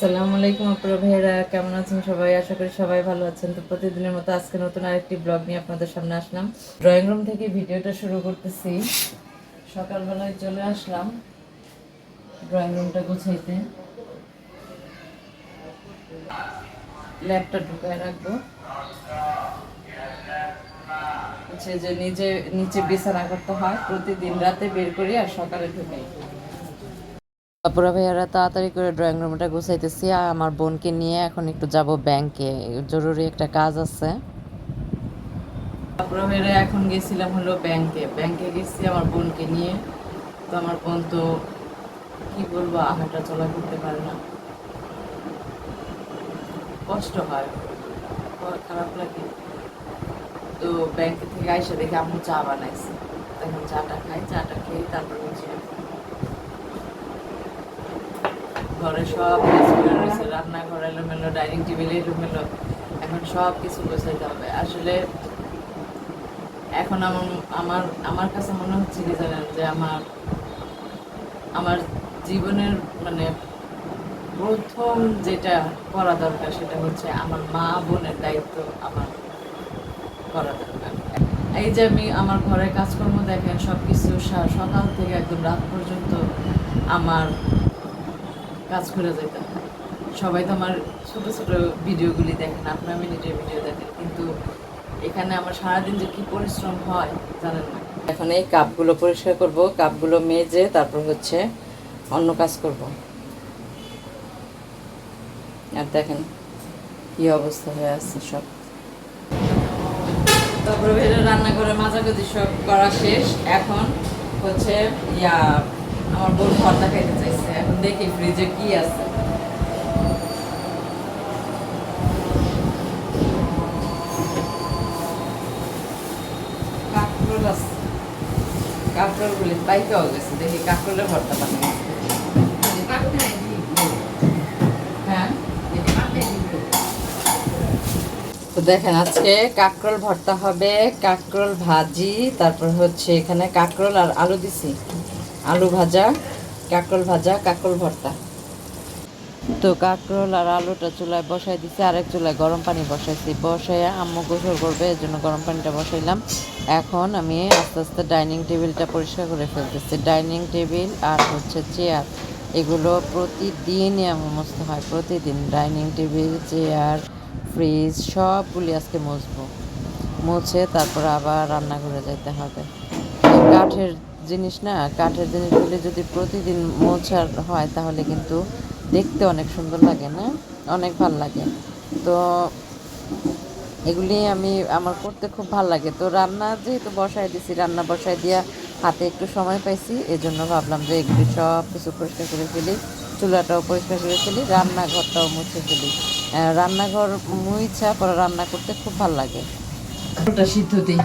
আসসালামু আলাইকুম আপনারা ভাইয়েরা, কেমন আছেন সবাই? আশা করি সবাই ভালো আছেন। তো প্রতিদিনের মতো আজকে নতুন আরেকটি ব্লগ নিয়ে আপনাদের সামনে আসলাম। ড্রয়িং রুম থেকে ভিডিওটা শুরু করতেছি। সকালবেলায় চলে আসলাম ড্রয়িং রুমটা গুছাইতে। ল্যাপটপ ঢুকায় রাখবো, হচ্ছে যে নিজে নিচে বিছানা করতে হয়, প্রতিদিন রাতে বের করি আর সকালে ঢুকাই। আপুরা ভাইয়ারা তাড়াতাড়ি করে ড্রয়িং রুমটা গুছাইতেছি। আর আমার বোনকে নিয়ে এখন একটু যাব ব্যাংকে, জরুরি একটা কাজ আছে। আপুরা ভাইয়ারা এখন গেছিলাম হলো ব্যাংকে গেছি আমার বোনকে নিয়ে। তো আমার বোন তো কি বলবো, হাঁটা চলা করতে পারে না, কষ্ট হয়, খারাপ লাগে। তো ব্যাংক থেকে আইসা দেখে আম্মু চা বানাইছে, তখন চাটা খাই, চাটা খেয়ে তারপর হচ্ছে ঘরে সব কিছু রয়েছে, রান্নাঘর এলোমেলো, ডাইনিং টেবিল এলোমেলো, এখন সব কিছু গোছাইতে হবে। আসলে এখন আমার আমার আমার কাছে মনে হচ্ছে কি জানেন, যে আমার আমার জীবনের মানে প্রথম যেটা করা দরকার সেটা হচ্ছে আমার মা বোনের দায়িত্ব আমার করা দরকার। এই যে আমি আমার ঘরের কাজকর্ম দেখেন, সব কিছু সকাল থেকে একদম রাত পর্যন্ত আমার কাজ করে যেতে হয়। সবাই তো আমার ছোট ছোট ভিডিওগুলি দেখেন, আপনার মিনিটের ভিডিও দেখেন, কিন্তু এখানে আমার সারাদিন যে কি পরিশ্রম হয় জানেন না। এখন এই কাপগুলো পরিষ্কার করব, কাপগুলো মেজে তারপর হচ্ছে অন্য কাজ করব। আর দেখেন কি অবস্থা হয়ে আছে সব। তারপরে ভেজে রান্নাঘরে মাজাগুজি সব করা শেষ। এখন হচ্ছে আমার বোন ভর্তা খাইতে চাইছে, এখন দেখি ফ্রিজে কি আছে। কাঁকরোল আছে, কাঁকরোলগুলি পাইকাও গেছে, দেখি কাঁকরোলের ভর্তা বানিয়ে। হ্যাঁ, তো দেখেন আজকে কাঁকরোল ভর্তা হবে, কাঁকরোল ভাজি, তারপর হচ্ছে এখানে কাঁকরোল আর আলু দিছি, আলু ভাজা, কাঁকরোল ভাজা, কাঁকরোল ভর্তা। তো কাঁকরোল আর আলুটা চুলায় বসাই দিছি, আরেক চুলায় গরম পানি বসাইছি, বসাইয়া আম্মু গোসল করবে এর জন্য গরম পানিটা বসাইলাম। এখন আমি আস্তে আস্তে ডাইনিং টেবিলটা পরিষ্কার করে ফেলতেছি। ডাইনিং টেবিল আর হচ্ছে চেয়ার, এগুলো প্রতিদিনই আমার মুছতে হয়, প্রতিদিন ডাইনিং টেবিল, চেয়ার, ফ্রিজ সবগুলি আজকে মুছবো। মুছে তারপর আবার রান্নাঘরে যেতে হবে। কাঠের জিনিস না, কাঠের জিনিসগুলি যদি প্রতিদিন মোছার হয় তাহলে কিন্তু দেখতে অনেক সুন্দর লাগে, না অনেক ভাল লাগে। তো এগুলি আমার করতে খুব ভাল লাগে। তো রান্না যেহেতু বসায় দিছি, রান্না বসায় দিয়া হাতে একটু সময় পাইছি, এজন্য ভাবলাম যে এগুলি সব কিছু পরিষ্কার করে ফেলি, চুলাটাও পরিষ্কার করে ফেলি, রান্নাঘরটাও মুছে ফেলি। রান্নাঘর মুইছা পরে রান্না করতে খুব ভাল লাগে। ওটা সিদ্ধ দিই।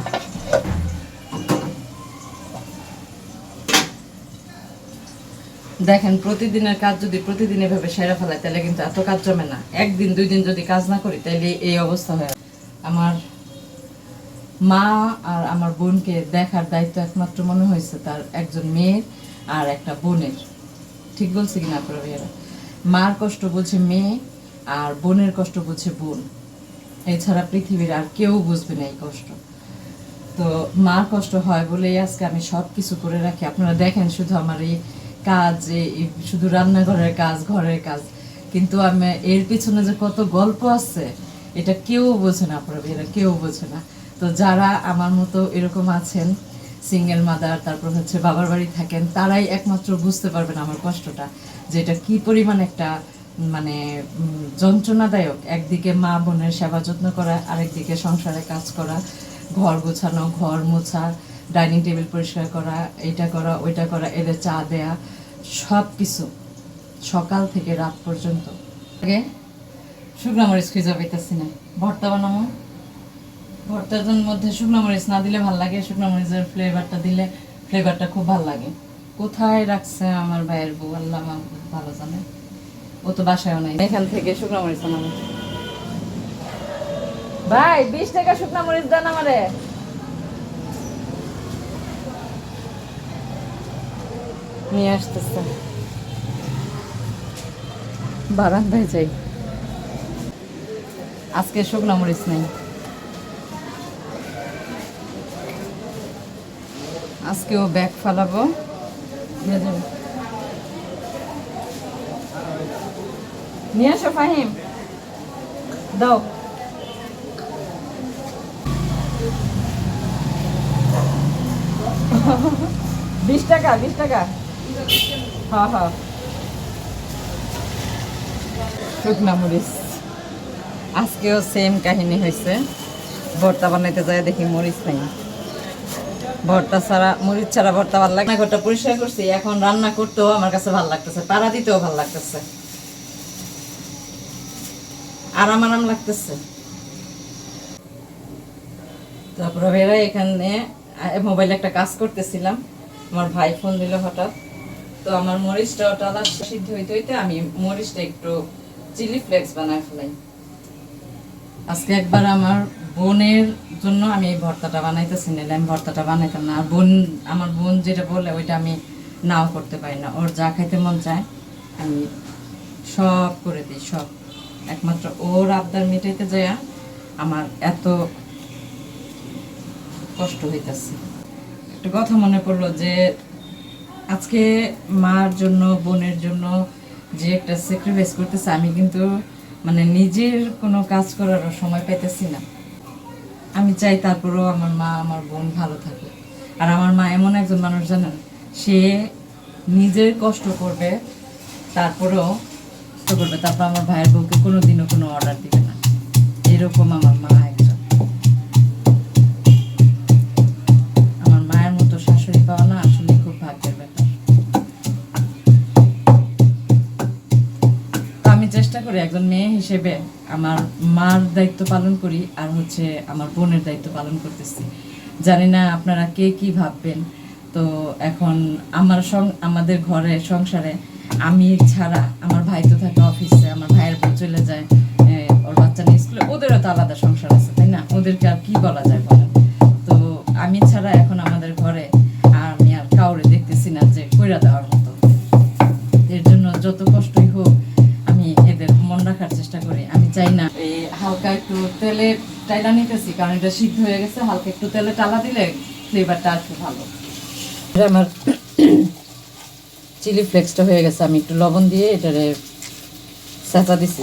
দেখেন প্রতিদিনের কাজ যদি প্রতিদিন এভাবে সেরে ফেলায় তাহলে কিন্তু এত কাজ জমে না। একদিন দুই দিন যদি কাজ না করি তাহলে এই অবস্থা হয়। আমার মা আর আমার বোনকে দেখার দায়িত্ব একমাত্র মনে হয়েছে তার একজন মেয়ের আর একটা বোনের। ঠিক বলছি কিনা আপনারা ভাইয়েরা? মার কষ্ট বুঝে মেয়ে আর বোনের কষ্ট বুঝে বোন, এছাড়া পৃথিবীর আর কেউ বুঝবে না এই কষ্ট। তো মার কষ্ট হয় বলেই আজকে আমি সব কিছু করে রাখি। আপনারা দেখেন শুধু আমার এই কাজ, শুধু রান্নাঘরের কাজ, ঘরের কাজ, কিন্তু আমি এর পিছনে যে কত গল্প আছে এটা কেউ বোঝে না, আপনারা এরা কেউ বোঝে না। তো যারা আমার মতো এরকম আছেন, সিঙ্গেল মাদার, তারপর হচ্ছে বাবার বাড়ি থাকেন, তারাই একমাত্র বুঝতে পারবেন আমার কষ্টটা, যে এটা কি পরিমাণ একটা মানে যন্ত্রণাদায়ক। একদিকে মা বোনের সেবা যত্ন করা, আরেকদিকে সংসারে কাজ করা, ঘর গোছানো, ঘর মোছা, ডাইনিং টেবিল পরিষ্কার করা, এইটা করা ওইটা করা, এদের চা দেয়া, সব কিছু সকাল থেকে রাত পর্যন্ত। আগে শুকনো মরিচ খুঁজে পাইতেছি না, ভর্তা বানাবো, ভর্তার মধ্যে শুকনো মরিচ না দিলে ভাল লাগে, শুকনো মরিচের ফ্লেভারটা দিলে ফ্লেভারটা খুব ভাল লাগে। কোথায় রাখছে আমার ভাইয়ের বউ, আল্লাহ ভালো জানে, ও তো বাসায়ও নাই। এখান থেকে শুকনো মরিচ আনাবো। ভাই 20 টাকা শুকনো মরিচ দেন আমারে। নিয়ে আসতেছে। বারান্দায় যাই। আজকে শুকনো মরিচ নেই, আজকেও ব্যাগ ফালাবো। দিয়ে যাবে, নিয়ে আসো ফাহিম, দাও। 20 টাকা 20 টাকা। হ্যাঁ হ্যাঁ, শুকনা মরিচ। আজকেও সেম কাহিনী হয়েছে, ভর্তা বানাইতে যায় দেখি মরিচ নাই। ভর্তা ছাড়া, মরিচ ছাড়া ভর্তা ভালো লাগে না। ঘরটা পরিষ্কার করছি, এখন রান্না করতেও আমার কাছে ভালো লাগতেছে, পাড়া দিতেও ভালো লাগতেছে, আরাম আরাম লাগতেছে। তারপরে বেরা এখানে মোবাইলে একটা কাজ করতেছিলাম, আমার ভাই ফোন দিল হঠাৎ। তো আমার মরিচটা টালা সিদ্ধ হইতে হইতে আমি মরিচটা একটু চিলি ফ্লেক্স বানায় ফেলাই। আজকে একবার আমার বোনের জন্য আমি এই ভর্তাটা বানাইতেছি, নিলে আমি ভর্তাটা বানাইতাম না। আর আমার বোন যেটা বলে ওইটা আমি নাও করতে পারি না। ওর যা খাইতে মন চায় আমি সব করে দিই, সব। একমাত্র ওর আবদার মিটাইতে যায় আমার এত কষ্ট হইতেছে। একটা কথা মনে পড়লো যে আজকে মার জন্য, বোনের জন্য যে একটা স্যাক্রিফাইস করতেছে, আমি কিন্তু মানে নিজের কোনো কাজ করার সময় পেতেছি না। আমি চাই তারপরেও আমার মা, আমার বোন ভালো থাকে। আর আমার মা এমন একজন মানুষ, জানেন, সে নিজের কষ্ট করবে, তারপরেও করবে, তারপর আমার ভাইয়ের বউকে কোনোদিনও কোনো অর্ডার দিবে না। এরকম আমার মা একজন। আমার মায়ের মতো শাশুড়ি পাওয়া না আসলে খুব ভাগ্যের ব্যাপার। আমি চেষ্টা করি একজন মেয়ে হিসেবে আমার মার দায়িত্ব পালন করি, আর হচ্ছে আমার বোনের দায়িত্ব পালন করতেছি। জানি না আপনারা কে কি ভাববেন। তো এখন আমাদের ঘরে সংসারে আমি ছাড়া, আমার ভাই তো থাকে অফিসে, আমার ভাইয়ের বউ চলে যায় ওর বাচ্চা নিয়ে স্কুলে, ওদেরও তো আলাদা সংসার আছে, তাই না? ওদেরকে আর কি বলা যায় বলেন? তো আমি ছাড়া এখন আমাদের ঘরে আমি আর কাউরে দেখতেছি না যে কইরা দেওয়ার মতো। এর জন্য যত কষ্টই হোক আমি এদের মন রাখার চেষ্টা করি। আমি চাই না এই হালকা একটু তেলে টাইলা নিতেছি, কারণ এটা সিদ্ধ হয়ে গেছে। হালকা একটু তেলে টালা দিলে ফ্লেভারটা আর একটু ভালো। আমার চিলি ফ্লেক্সটা হয়ে গেছে, আমি একটু লবণ দিয়ে এটারে চেঁচা দিছি।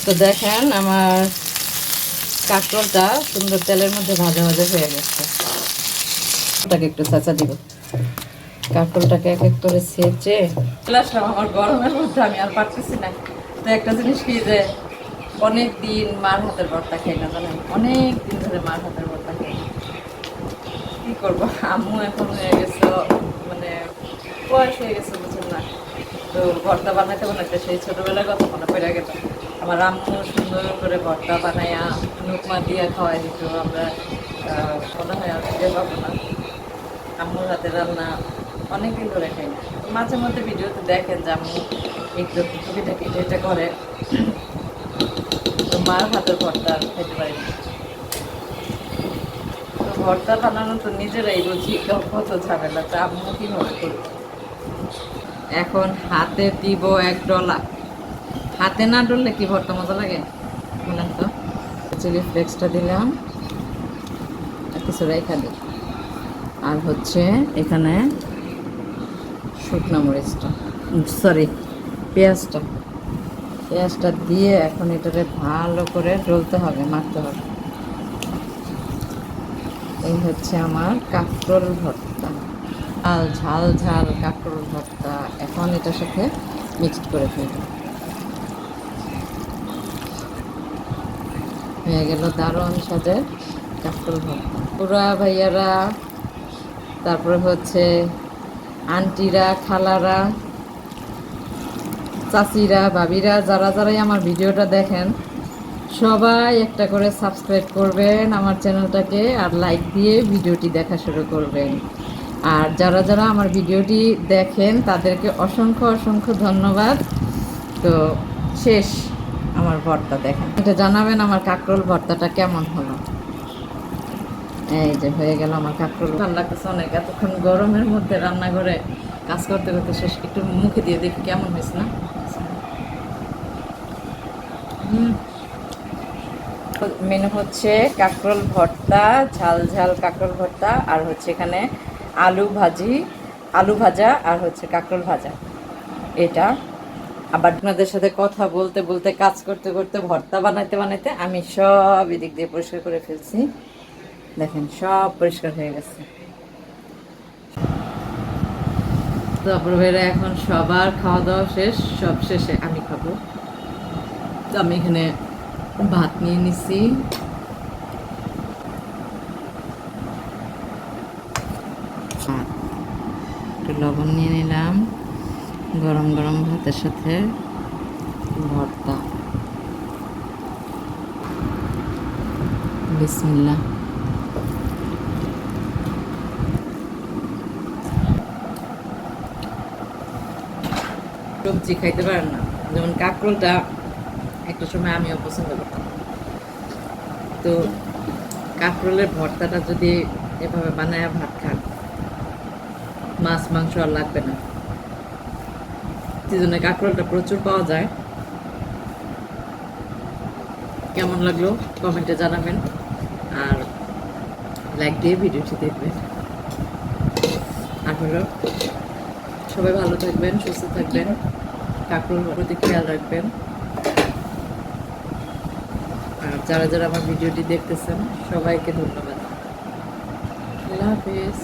তো দেখেন আমার কাঁকরোলটা সুন্দর তেলের মধ্যে ভাজা ভাজা হয়ে গেছে। ওটাকে একটু চেঁচা দিব, কাঁকরোলটাকে এক এক করে ছেঁচে। আমার গরমের মধ্যে আমি আর পারতেছি না। তো একটা জিনিস কি, যে অনেক দিন মার হাতের ভর্তা খাই না, জানেন, অনেক দিন ধরে মার হাতের ভর্তা খাই। কি করবো, আম্মু এখন হয়ে গেছে, মানে বয়স হয়ে গেছে, বুঝছেন না? তো ভর্তা বানাইতে বানাইতে সেই ছোটবেলার কথা মনে পড়ে গেল। আমার আম্মু সুন্দর করে ভর্তা বানাইয়া নুকমা দিয়া খাওয়াই দিত। আমরা মনে হয় আর ফিরে পাবো না আম্মুর হাতে রান্না, অনেকদিন ধরে খাই না। মাঝে মধ্যে ভিডিওতে দেখেন যে আম্মু একটু টুকিটাকি এটা করে, তো মার হাতের ভর্তা আর খেতে পারি না। তো ভর্তা বানানো তো নিজেরাই বুঝি কত ঝামেলা, তা আম্মু কীভাবে করবো। এখন হাতে দিব এক ডলা, হাতে না ডললে কি ভর্তা মজা লাগে বলেন তো? চিলি ফ্লেক্সটা দিলাম, আর কিছু রেখা দিই, আর হচ্ছে এখানে শুকনো মরিচটা, সরি পেঁয়াজটা দিয়ে এখন এটাকে ভালো করে ডলতে হবে, মাখতে হবে। এই হচ্ছে আমার কাঁকরোল ভর্তা, ঝাল ঝাল কাঁকরোল ভর্তা। এখন এটার সাথে মিক্সড করে ফেলবো। হয়ে গেল দারুণ স্বাদের কাঁকরোল ভর্তা। পুরা ভাইয়ারা, তারপরে হচ্ছে আন্টিরা, খালারা, চাচিরা, ভাবিরা, যারা যারাই আমার ভিডিওটা দেখেন, সবাই একটা করে সাবস্ক্রাইব করবেন আমার চ্যানেলটাকে, আর লাইক দিয়ে ভিডিওটি দেখা শুরু করবেন। আর যারা যারা আমার ভিডিওটি দেখেন তাদেরকে অসংখ্য অসংখ্য ধন্যবাদ। তো শেষ আমার ভর্তা দেখেন, এটা জানাবেন আমার কাঁকরোল ভর্তাটা কেমন হলো। এই যে হয়ে গেল আমার কাঁকরোল। ভালো লাগতেছে অনেক, এতক্ষণ গরমের মধ্যে রান্নাঘরে কাজ করতে করতে শেষ। একটু মুখে দিয়ে দেখি কেমন হয়েছে না। মেনু হচ্ছে কাঁকরোল ভর্তা, ঝাল ঝাল কাঁকরোল ভর্তা, আর হচ্ছে এখানে আলু ভাজা, আর হচ্ছে কাঁকরোল ভাজা। এটা আবার আপনাদের সাথে কথা বলতে বলতে কাজ করতে করতে ভর্তা বানাইতে বানাইতে আমি সব এদিক দিয়ে পরিষ্কার করে ফেলছি। দেখেন সব পরিষ্কার হয়ে গেছে। তারপর বেড়ে এখন সবার খাওয়া দাওয়া শেষ, সব শেষে আমি খাবো। তো আমি এখানে ভাত নিয়ে নিছি, একটু লবণ নিয়ে নিলাম, গরম গরম ভাতের সাথে ভর্তা। বিসমিল্লাহ। সবজি খাইতে পারেন না, যেমন কাঁকরোলটা একটা সময় আমিও পছন্দ করতাম। তো কাঁকরোলের ভর্তাটা যদি এভাবে বানায় ভাত খান, মাছ মাংস আর লাগবে না। সিজনে কাঁকরোলটা প্রচুর পাওয়া যায়। কেমন লাগলো কমেন্টে জানাবেন, আর লাইক দিয়ে ভিডিওটি দেখবেন। আর হলো সবাই ভালো থাকবেন, সুস্থ থাকবেন, কাঁকরোল প্রতি খেয়াল রাখবেন। আর যারা যারা আমার ভিডিওটি দেখতেছেন সবাইকে ধন্যবাদ। আল্লাহ হাফেজ।